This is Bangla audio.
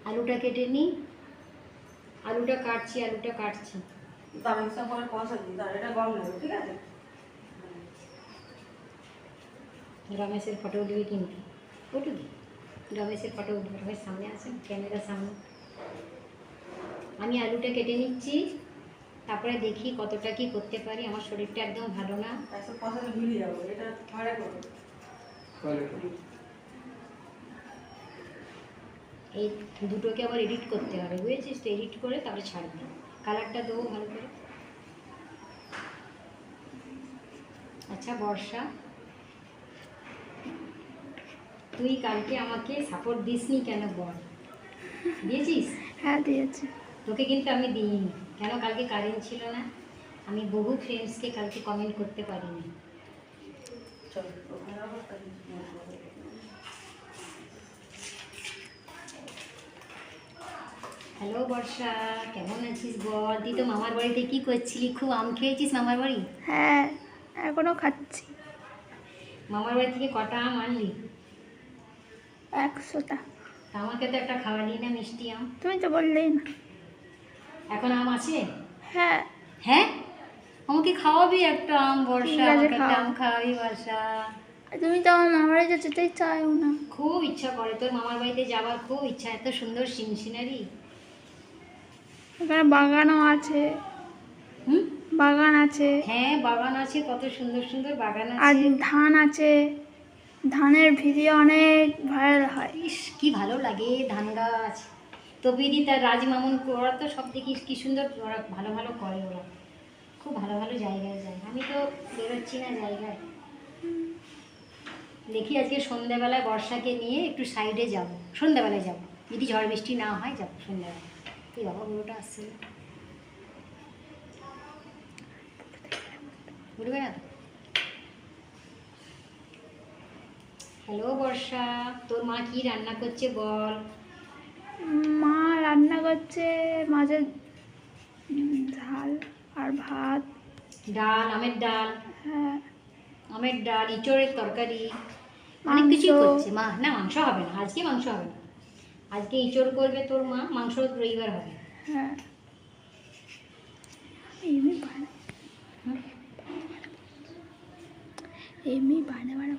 আলুটা কেটে নিই, আলুটা কাটছি। রমেশের ফটো উঠবে কিন্তু, উঠবি? রমেশের ফটো উঠবে, রমেশ সামনে আসেন, ক্যামেরার সামনে। আমি আলুটা কেটে নিচ্ছি, তারপরে দেখি কতটা কি করতে পারি। আমার শরীরটা একদম ভালো না। এই দুটোকে আবার এডিট করতে হবে, বুঝেছিস তো? এডিট করে তারপরে ছাড়বি। কালারটা দেবো ভালো করে। আচ্ছা বর্ষা, তুই কালকে আমাকে সাপোর্ট দিসনি কেন বল? দিয়েছিস? হ্যাঁ দিয়েছি। তোকে কিন্তু আমি দিইনি। কেন? কালকে কারেন্ট ছিল না। আমি বহু ফ্রেন্ডসকে কালকে কমেন্ট করতে পারিনি। হ্যালো বর্ষা, কেমন আছিস বল? তুই তো মামার বাড়িতে কি করছিলি? খুব আম খেয়েছিস মামার বাড়ি? হ্যাঁ এখনো খাচ্ছি। মামার বাড়ি থেকে কটা আম আনলি? 100টা। আমাকে তো একটা খাওয়ালি না, মিষ্টি আম। তুমি তো বললেই না। এখন আম আছে? হ্যাঁ। হ্যাঁ, আমাকে খাওয়াবি একটা আম বর্ষা, ঠিক আছে, আমাকে একটা খাওয়াবো। আম খাওয়াবি বর্ষা। তুমি তো আমার মামার বাড়িতে যেতেই চাও না। খুব ইচ্ছা করে তোর মামার বাড়িতে যাওয়ার, খুব ইচ্ছা। এত সুন্দর সিনারি। এখানে বাগানও আছে। হুম, বাগান আছে। হ্যাঁ বাগান আছে, কত সুন্দর সুন্দর বাগান আর আছে। ধান আছে। ধানের ভিডিও অনেক ভাইরাল হয়। ইস কি ভালো লাগে ধান গাছ। তবিদি তার রাজমামুন, ওরা তো সব দেখিস কি সুন্দর, ওরা ভালো ভালো করে। ওরা খুব ভালো ভালো জায়গায় যায়। আমি তো বেরোচ্ছি না জায়গায়। দেখি আজকে সন্ধ্যাবেলায় বর্ষাকে নিয়ে একটু সাইডে যাব। সন্ধ্যাবেলায় যাব, যদি ঝড় বৃষ্টি না হয় যাব সন্ধ্যাবেলায়। এই বাবা বুড়োটা আসছে না, বুঝবে না তো? হ্যালো বর্ষা, তোর মা কি রান্না করছে বল? মা রান্না করছে মাছের ঝাল আর ভাত। ডাল, আমের ডাল। হ্যাঁ। আমের ডাল, ইঁচড়ের তরকারি, অনেক কিছুই করছে মা। না মাংস হবে না আজকে, মাংস হবে না আজকে। ইঁচড় করবে তোর মা, মাংস রবিবার হবে। হ্যাঁ। এমনি বানা বানা